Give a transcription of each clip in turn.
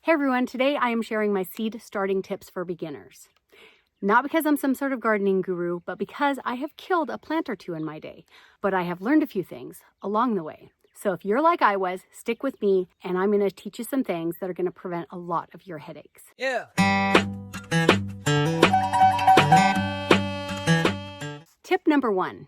Hey everyone, today I am sharing my seed starting tips for beginners. Not because I'm some sort of gardening guru, but because I have killed a plant or two in my day. But I have learned a few things along the way. So if you're like I was, stick with me and I'm going to teach you some things that are going to prevent a lot of your headaches. Yeah. Tip number 1,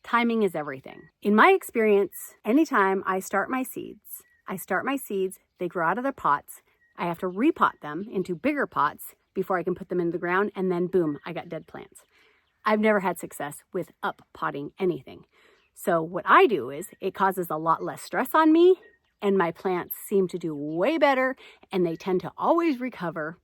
timing is everything. In my experience, anytime I start my seeds, they grow out of their pots. I have to repot them into bigger pots before I can put them in the ground, and then boom, I got dead plants. I've never had success with up potting anything. So what I do is it causes a lot less stress on me, and my plants seem to do way better, and they tend to always recover.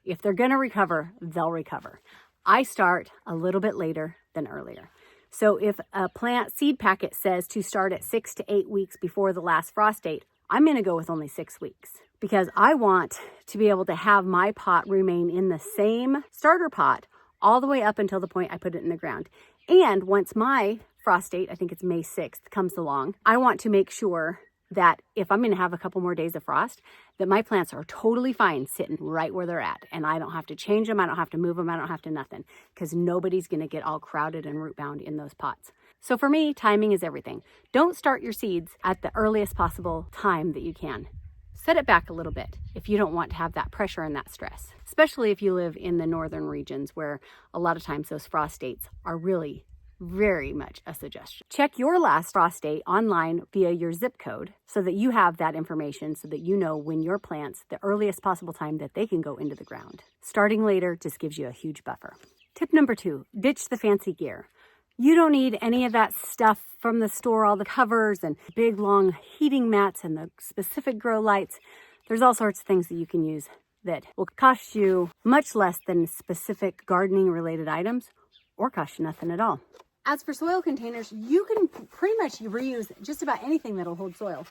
If they're gonna recover, they'll recover. I start a little bit later than earlier. So if a plant seed packet says to start at 6 to 8 weeks before the last frost date, I'm gonna go with only 6 weeks because I want to be able to have my pot remain in the same starter pot all the way up until the point I put it in the ground. And once my frost date, I think it's May 6th, comes along, I want to make sure that if I'm gonna have a couple more days of frost, that my plants are totally fine sitting right where they're at. And I don't have to change them, I don't have to move them, I don't have to nothing, because nobody's gonna get all crowded and root bound in those pots. So for me, timing is everything. Don't start your seeds at the earliest possible time that you can. Set it back a little bit if you don't want to have that pressure and that stress, especially if you live in the northern regions where a lot of times those frost dates are really very much a suggestion. Check your last frost date online via your zip code so that you have that information so that you know when your plants, the earliest possible time that they can go into the ground. Starting later just gives you a huge buffer. Tip number 2, ditch the fancy gear. You don't need any of that stuff from the store, all the covers and big long heating mats and the specific grow lights. There's all sorts of things that you can use that will cost you much less than specific gardening related items or cost you nothing at all. As for soil containers, you can pretty much reuse just about anything that'll hold soil.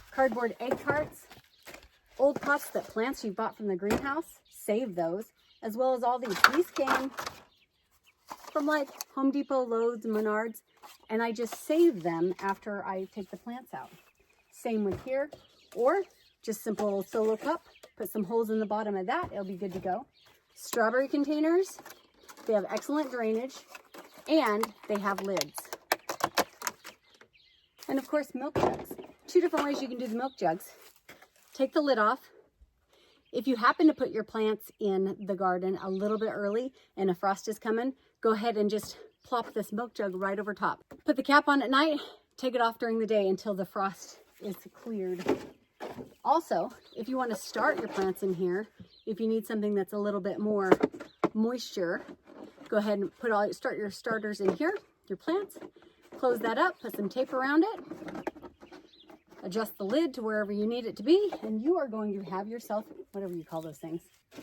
Cardboard egg carts, old pots that plants you bought from the greenhouse, save those, as well as all these. These came from like Home Depot, Lowe's, Menards, and I just save them after I take the plants out. Same with here, or just simple solo cup, put some holes in the bottom of that, it'll be good to go. Strawberry containers, they have excellent drainage, and they have lids. And of course, milk jugs. 2 different ways you can do the milk jugs. Take the lid off. If you happen to put your plants in the garden a little bit early and a frost is coming, go ahead and just plop this milk jug right over top. Put the cap on at night, take it off during the day until the frost is cleared. Also, if you want to start your plants in here, if you need something that's a little bit more moisture, go ahead and start your starters in here, your plants, close that up, put some tape around it, adjust the lid to wherever you need it to be, and you are going to have yourself, whatever you call those things.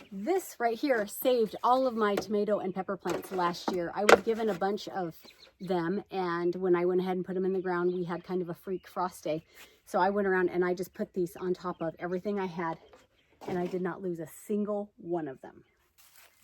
This right here saved all of my tomato and pepper plants last year. I was given a bunch of them, and when I went ahead and put them in the ground, we had kind of a freak frost day. So I went around and I just put these on top of everything I had, and I did not lose a single one of them.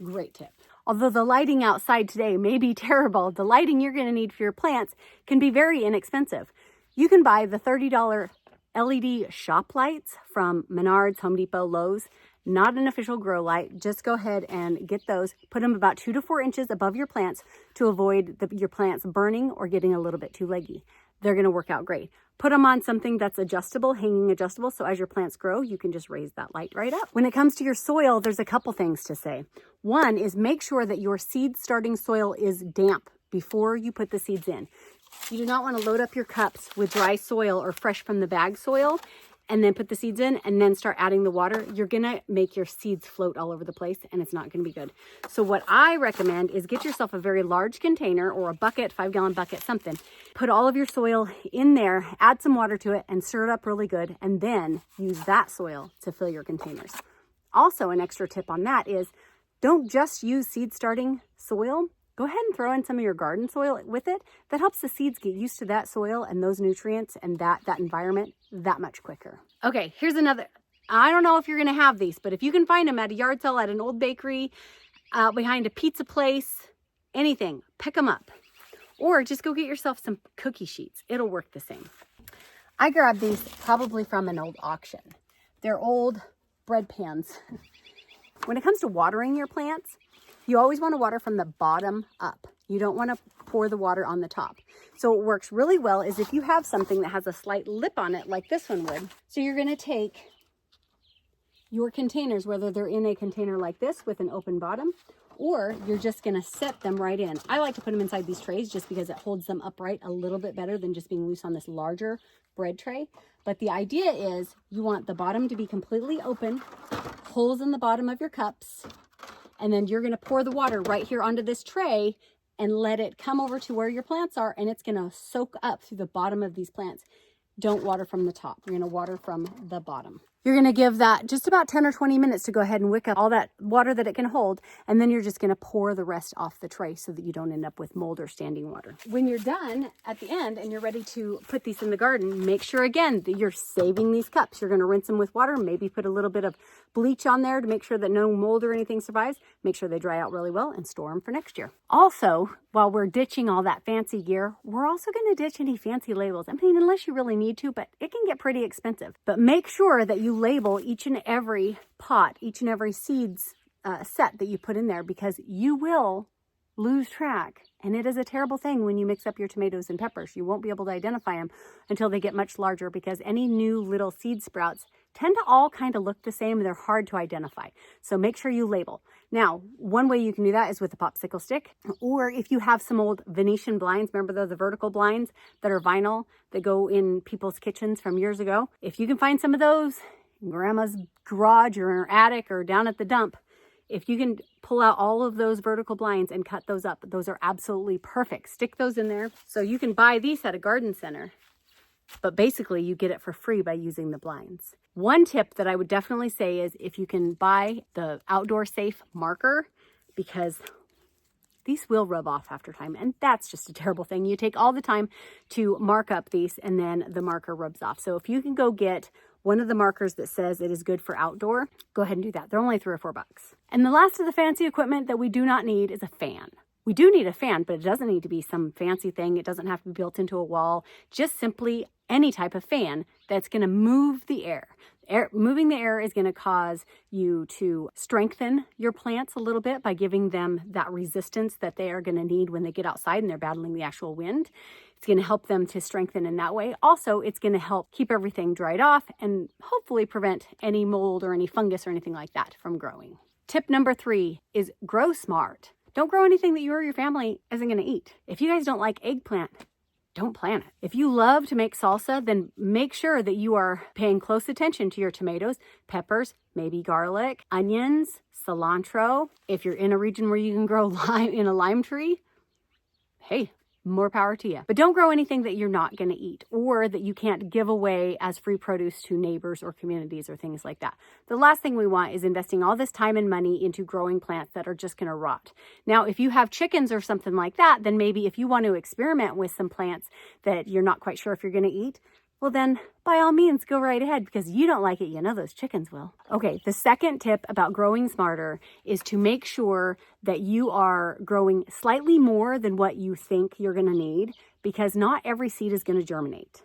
Great tip. Although the lighting outside today may be terrible, the lighting you're going to need for your plants can be very inexpensive. You can buy the $30 LED shop lights from Menards, Home Depot, Lowe's. Not an official grow light. Just go ahead and get those. Put them about 2 to 4 inches above your plants to avoid your plants burning or getting a little bit too leggy. They're going to work out great. Put them on something that's adjustable, hanging adjustable, so as your plants grow, you can just raise that light right up. When it comes to your soil, there's a couple things to say. One is make sure that your seed starting soil is damp before you put the seeds in. You do not want to load up your cups with dry soil or fresh from the bag soil and then put the seeds in and then start adding the water. You're gonna make your seeds float all over the place and it's not gonna be good. So what I recommend is get yourself a very large container or a bucket, 5-gallon bucket, something. Put all of your soil in there, add some water to it and stir it up really good, and then use that soil to fill your containers. Also, an extra tip on that is don't just use seed starting soil. Go ahead and throw in some of your garden soil with it. That helps the seeds get used to that soil and those nutrients and that environment that much quicker. Okay, here's another. I don't know if you're gonna have these, but if you can find them at a yard sale, at an old bakery, behind a pizza place, anything, pick them up. Or just go get yourself some cookie sheets. It'll work the same. I grabbed these probably from an old auction. They're old bread pans. When it comes to watering your plants, you always want to water from the bottom up. You don't want to pour the water on the top. So what works really well is if you have something that has a slight lip on it like this one would. So you're going to take your containers, whether they're in a container like this with an open bottom, or you're just going to set them right in. I like to put them inside these trays just because it holds them upright a little bit better than just being loose on this larger bread tray. But the idea is you want the bottom to be completely open, holes in the bottom of your cups, and then you're going to pour the water right here onto this tray and let it come over to where your plants are, and it's going to soak up through the bottom of these plants. Don't water from the top. You're going to water from the bottom. You're going to give that just about 10 or 20 minutes to go ahead and wick up all that water that it can hold. And then you're just going to pour the rest off the tray so that you don't end up with mold or standing water. When you're done at the end and you're ready to put these in the garden, make sure again that you're saving these cups. You're going to rinse them with water, maybe put a little bit of bleach on there to make sure that no mold or anything survives. Make sure they dry out really well and store them for next year. Also, while we're ditching all that fancy gear, we're also going to ditch any fancy labels. I mean, unless you really need to, but it can get pretty expensive. But make sure that you label each and every pot, each and every seeds set that you put in there, because you will lose track. And it is a terrible thing when you mix up your tomatoes and peppers. You won't be able to identify them until they get much larger, because any new little seed sprouts tend to all kind of look the same. They're hard to identify. So make sure you label. Now, one way you can do that is with a popsicle stick, or if you have some old Venetian blinds, remember the vertical blinds that are vinyl that go in people's kitchens from years ago? If you can find some of those in grandma's garage or in her attic or down at the dump, if you can pull out all of those vertical blinds and cut those up, those are absolutely perfect. Stick those in there. So you can buy these at a garden center, but basically you get it for free by using the blinds. One tip that I would definitely say is if you can buy the Outdoor Safe marker, because these will rub off after time, and that's just a terrible thing. You take all the time to mark up these and then the marker rubs off. So if you can go get one of the markers that says it is good for outdoor, go ahead and do that. They're only $3 or $4. And the last of the fancy equipment that we do not need is a fan. We do need a fan, but it doesn't need to be some fancy thing. It doesn't have to be built into a wall. Just simply any type of fan that's going to move the air. Moving the air is going to cause you to strengthen your plants a little bit by giving them that resistance that they are going to need when they get outside and they're battling the actual wind. It's going to help them to strengthen in that way. Also, it's going to help keep everything dried off and hopefully prevent any mold or any fungus or anything like that from growing. Tip number 3 is grow smart. Don't grow anything that you or your family isn't going to eat. If you guys don't like eggplant, don't plant it. If you love to make salsa, then make sure that you are paying close attention to your tomatoes, peppers, maybe garlic, onions, cilantro. If you're in a region where you can grow lime in a lime tree, hey, more power to you. But don't grow anything that you're not going to eat or that you can't give away as free produce to neighbors or communities or things like that. The last thing we want is investing all this time and money into growing plants that are just going to rot. Now, if you have chickens or something like that, then maybe if you want to experiment with some plants that you're not quite sure if you're going to eat, well then, by all means, go right ahead, because you don't like it, you know those chickens will. Okay, the second tip about growing smarter is to make sure that you are growing slightly more than what you think you're going to need, because not every seed is going to germinate.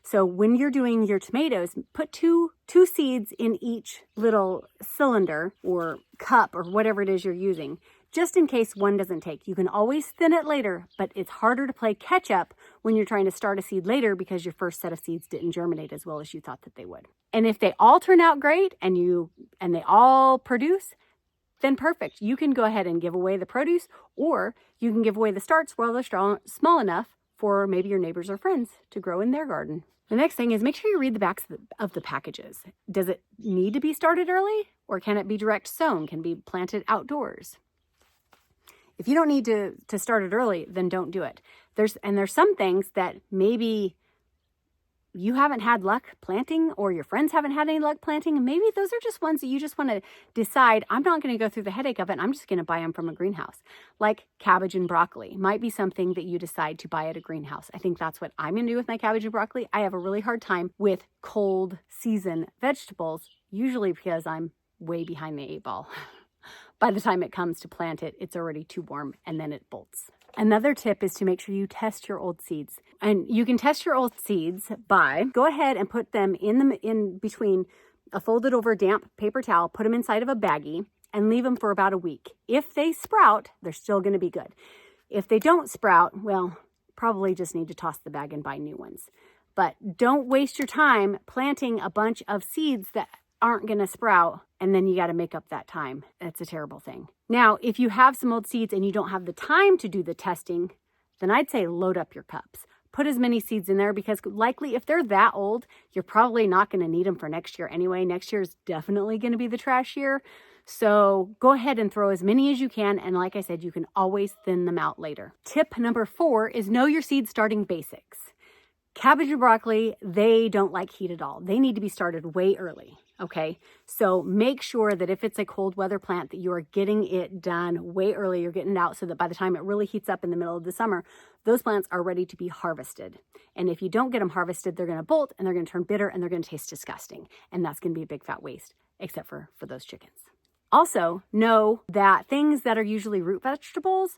So when you're doing your tomatoes, put two seeds in each little cylinder or cup or whatever it is you're using, just in case one doesn't take. You can always thin it later, but it's harder to play catch up when you're trying to start a seed later because your first set of seeds didn't germinate as well as you thought that they would. And if they all turn out great and they all produce, then perfect. You can go ahead and give away the produce, or you can give away the starts while they're small enough for maybe your neighbors or friends to grow in their garden. The next thing is make sure you read the backs of the packages. Does it need to be started early, or can it be direct sown? Can it be planted outdoors? If you don't need to start it early, then don't do it. There's some things that maybe you haven't had luck planting, or your friends haven't had any luck planting. And maybe those are just ones that you just want to decide, I'm not going to go through the headache of it. I'm just going to buy them from a greenhouse. Like cabbage and broccoli might be something that you decide to buy at a greenhouse. I think that's what I'm going to do with my cabbage and broccoli. I have a really hard time with cold season vegetables, usually because I'm way behind the 8 ball. By the time it comes to plant it, it's already too warm and then it bolts. Another tip is to make sure you test your old seeds. And you can test your old seeds by, go ahead and put them in between a folded over damp paper towel, put them inside of a baggie, and leave them for about a week. If they sprout, they're still going to be good. If they don't sprout, well, probably just need to toss the bag and buy new ones. But don't waste your time planting a bunch of seeds that aren't going to sprout, and then you got to make up that time. That's a terrible thing. Now, if you have some old seeds and you don't have the time to do the testing, then I'd say load up your cups. Put as many seeds in there because likely if they're that old, you're probably not going to need them for next year anyway. Next year is definitely going to be the trash year. So go ahead and throw as many as you can. And like I said, you can always thin them out later. Tip number 4 is know your seed starting basics. Cabbage and broccoli, they don't like heat at all. They need to be started way early. Okay, so make sure that if it's a cold weather plant that you are getting it done way early. You're getting it out so that by the time it really heats up in the middle of the summer, those plants are ready to be harvested. And if you don't get them harvested, they're going to bolt and they're going to turn bitter and they're going to taste disgusting. And that's going to be a big fat waste, except for those chickens. Also, know that things that are usually root vegetables,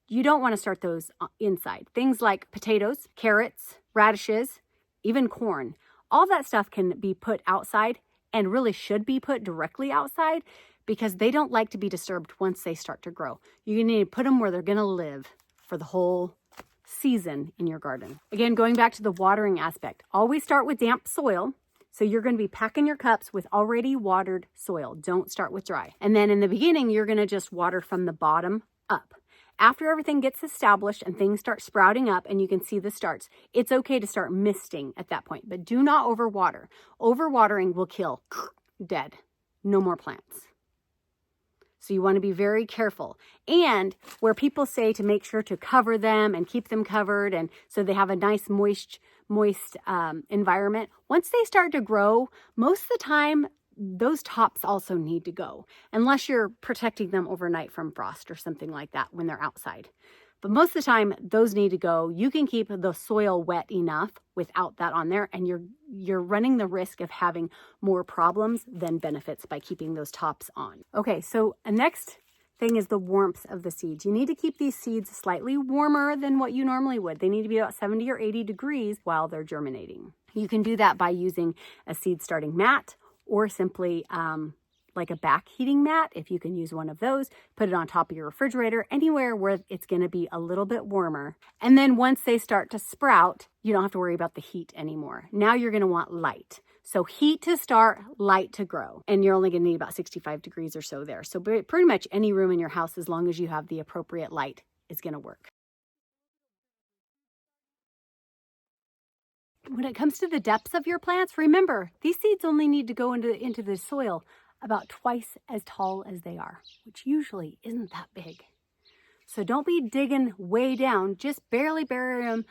you don't want to start those inside. Things like potatoes, carrots, radishes, even corn. All that stuff can be put outside and really should be put directly outside because they don't like to be disturbed once they start to grow. You need to put them where they're going to live for the whole season in your garden. Again, going back to the watering aspect, always start with damp soil. So you're going to be packing your cups with already watered soil. Don't start with dry. And then in the beginning, you're going to just water from the bottom up. After everything gets established and things start sprouting up and you can see the starts, it's okay to start misting at that point, but do not overwater. Overwatering will kill dead. No more plants. So you want to be very careful. And where people say to make sure to cover them and keep them covered and so they have a nice moist environment, once they start to grow, most of the time, those tops also need to go, unless you're protecting them overnight from frost or something like that when they're outside. But most of the time, those need to go. You can keep the soil wet enough without that on there, and you're running the risk of having more problems than benefits by keeping those tops on. Okay, so the next thing is the warmth of the seeds. You need to keep these seeds slightly warmer than what you normally would. They need to be about 70 or 80 degrees while they're germinating. You can do that by using a seed starting mat, or simply like a back heating mat. If you can use one of those, put it on top of your refrigerator, anywhere where it's going to be a little bit warmer. And then once they start to sprout, you don't have to worry about the heat anymore. Now you're going to want light. So heat to start, light to grow. And you're only going to need about 65 degrees or so there. So pretty much any room in your house, as long as you have the appropriate light, is going to work. When it comes to the depths of your plants, remember, these seeds only need to go into the soil about twice as tall as they are, which usually isn't that big. So don't be digging way down, just barely bury them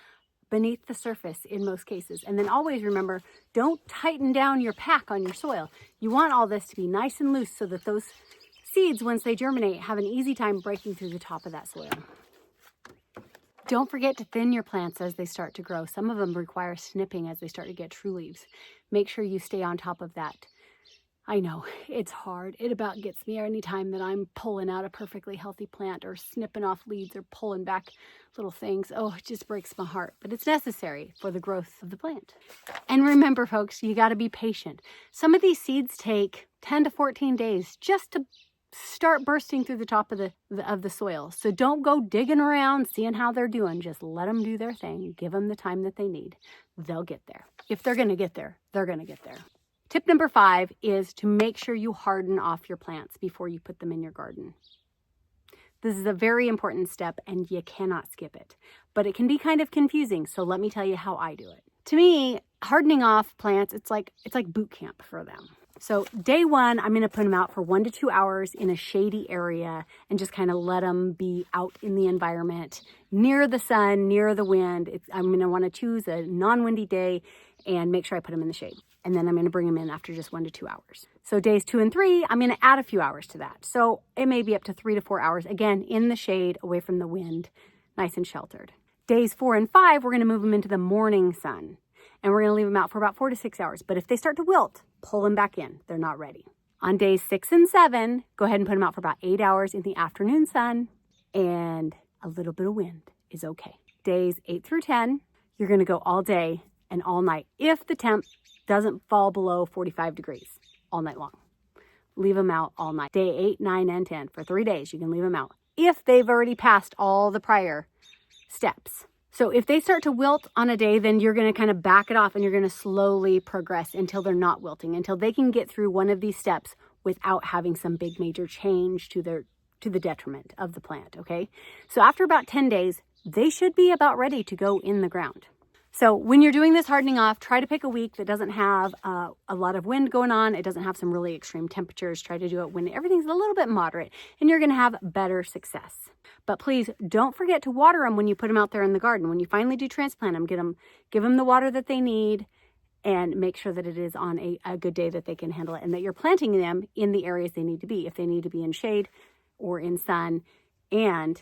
beneath the surface in most cases. And then always remember, don't tighten down your pack on your soil. You want all this to be nice and loose so that those seeds, once they germinate, have an easy time breaking through the top of that soil. Don't forget to thin your plants as they start to grow. Some of them require snipping as they start to get true leaves. Make sure you stay on top of that. I know, it's hard. It about gets me anytime that I'm pulling out a perfectly healthy plant or snipping off leaves or pulling back little things. Oh, it just breaks my heart. But it's necessary for the growth of the plant. And remember, folks, you got to be patient. Some of these seeds take 10 to 14 days just to start bursting through the top of the soil. So don't go digging around, seeing how they're doing. Just let them do their thing. Give them the time that they need. They'll get there. If they're going to get there, they're going to get there. Tip number 5 is to make sure you harden off your plants before you put them in your garden. This is a very important step and you cannot skip it, but it can be kind of confusing. So let me tell you how I do it. To me, hardening off plants, it's like boot camp for them. So day 1, I'm going to put them out for 1 to 2 hours in a shady area and just kind of let them be out in the environment, near the sun, near the wind. I'm going to want to choose a non-windy day and make sure I put them in the shade. And then I'm going to bring them in after just 1 to 2 hours. So days 2 and 3, I'm going to add a few hours to that. So it may be up to 3 to 4 hours, again, in the shade, away from the wind, nice and sheltered. Days 4 and 5, we're going to move them into the morning sun. And we're going to leave them out for about 4 to 6 hours. But if they start to wilt, pull them back in. They're not ready. On days 6 and 7, go ahead and put them out for about 8 hours in the afternoon sun. And a little bit of wind is okay. Days 8 through 10, you're going to go all day and all night if the temp doesn't fall below 45 degrees. all night long. Leave them out all night. Day 8, 9, and 10. For 3 days, you can leave them out if they've already passed all the prior steps. So if they start to wilt on a day, then you're going to kind of back it off and you're going to slowly progress until they're not wilting, until they can get through one of these steps without having some big major change to the detriment of the plant, okay? So after about 10 days, they should be about ready to go in the ground. So when you're doing this hardening off, try to pick a week that doesn't have a lot of wind going on. It doesn't have some really extreme temperatures. Try to do it when everything's a little bit moderate, and you're going to have better success. But please don't forget to water them when you put them out there in the garden. When you finally do transplant them, give them the water that they need, and make sure that it is on a good day that they can handle it, and that you're planting them in the areas they need to be. If they need to be in shade or in sun, and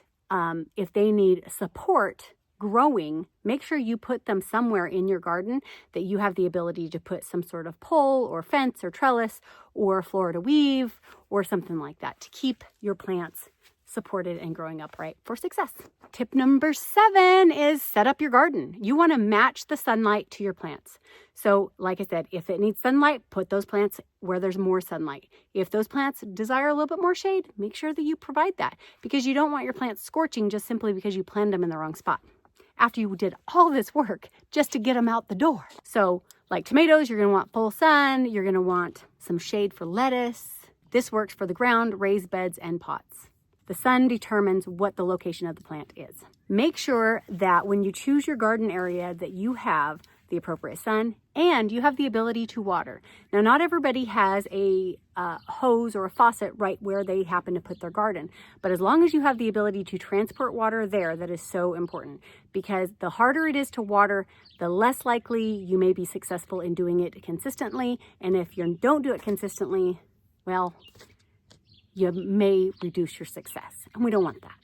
if they need support growing, make sure you put them somewhere in your garden that you have the ability to put some sort of pole or fence or trellis or Florida weave or something like that to keep your plants supported and growing upright for success. Tip number 7 is set up your garden. You want to match the sunlight to your plants. So like I said, if it needs sunlight, put those plants where there's more sunlight. If those plants desire a little bit more shade, make sure that you provide that, because you don't want your plants scorching just simply because you planted them in the wrong spot after you did all this work just to get them out the door. So like tomatoes, you're going to want full sun. You're going to want some shade for lettuce. This works for the ground, raised beds, and pots. The sun determines what the location of the plant is. Make sure that when you choose your garden area that you have the appropriate sun and you have the ability to water. Now, not everybody has a hose or a faucet right where they happen to put their garden, but as long as you have the ability to transport water there, that is so important, because the harder it is to water, the less likely you may be successful in doing it consistently. And if you don't do it consistently, well, you may reduce your success, and we don't want that.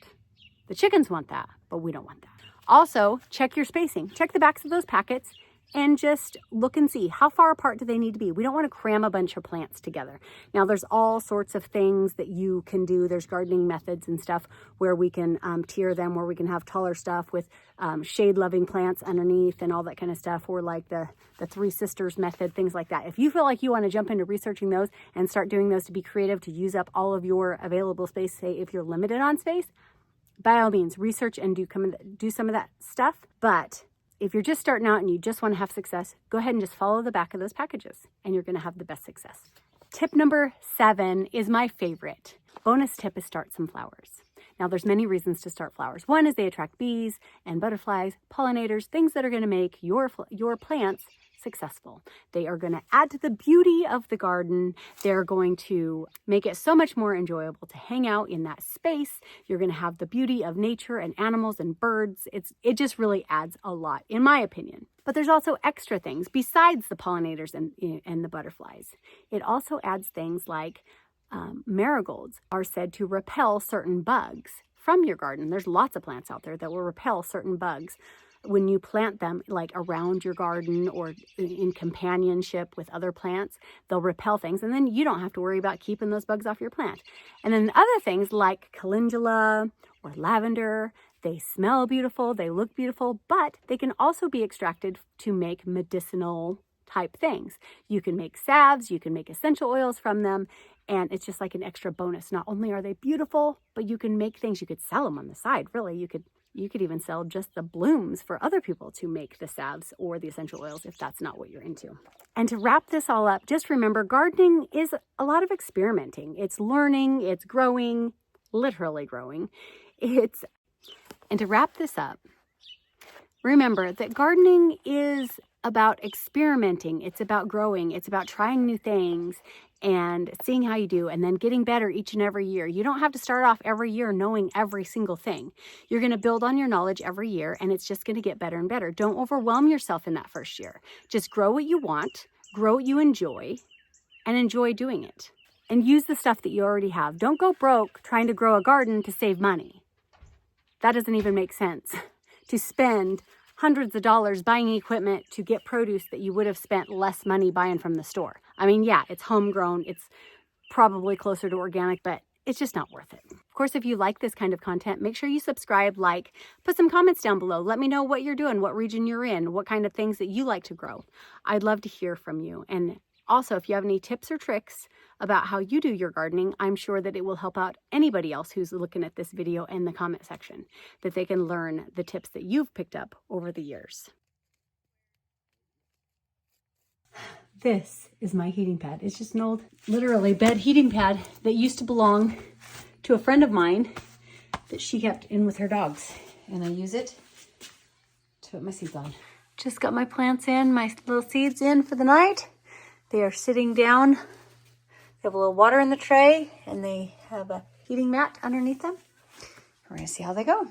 The chickens want that, but we don't want that. Also, check your spacing. Check the backs of those packets and just look and see how far apart do they need to be. We don't want to cram a bunch of plants together. Now, there's all sorts of things that you can do. There's gardening methods and stuff where we can tier them, where we can have taller stuff with shade-loving plants underneath and all that kind of stuff, or like the Three Sisters method, things like that. If you feel like you want to jump into researching those and start doing those to be creative, to use up all of your available space, say if you're limited on space, by all means, research and do some of that stuff. But if you're just starting out and you just want to have success, go ahead and just follow the back of those packages and you're going to have the best success. Tip number 7 is my favorite. Bonus tip is start some flowers. Now, there's many reasons to start flowers. One is they attract bees and butterflies, pollinators, things that are going to make your plants successful. They are going to add to the beauty of the garden. They're going to make it so much more enjoyable to hang out in that space. You're going to have the beauty of nature and animals and birds. It just really adds a lot, in my opinion. But there's also extra things besides the pollinators and the butterflies. It also adds things like marigolds are said to repel certain bugs from your garden. There's lots of plants out there that will repel certain bugs when you plant them, like around your garden or in companionship with other plants. They'll repel things, and then you don't have to worry about keeping those bugs off your plant. And then other things like calendula or lavender, they smell beautiful, they look beautiful, but they can also be extracted to make medicinal type things. You can make salves, you can make essential oils from them, and it's just like an extra bonus. Not only are they beautiful, but you can make things, you could sell them on the side, really. You could even sell just the blooms for other people to make the salves or the essential oils if that's not what you're into. And to wrap this all up, just remember, gardening is a lot of experimenting. It's learning, it's growing, literally growing. And to wrap this up, remember that gardening is about experimenting. It's about growing. It's about trying new things and seeing how you do, and then getting better each and every year. You don't have to start off every year knowing every single thing. You're going to build on your knowledge every year, and it's just going to get better and better. Don't overwhelm yourself in that first year. Just grow what you want, grow what you enjoy, and enjoy doing it. And use the stuff that you already have. Don't go broke trying to grow a garden to save money. That doesn't even make sense. To spend hundreds of dollars buying equipment to get produce that you would have spent less money buying from the store. I mean, yeah, it's homegrown. It's probably closer to organic, but it's just not worth it. Of course, if you like this kind of content, make sure you subscribe, like, put some comments down below. Let me know what you're doing, what region you're in, what kind of things that you like to grow. I'd love to hear from you. And Also, if you have any tips or tricks about how you do your gardening, I'm sure that it will help out anybody else who's looking at this video in the comment section, that they can learn the tips that you've picked up over the years. This is my heating pad. It's just an old, literally, bed heating pad that used to belong to a friend of mine that she kept in with her dogs. And I use it to put my seeds on. Just got my plants in, my little seeds in for the night. They are sitting down. They have a little water in the tray, and they have a heating mat underneath them. We're gonna see how they go.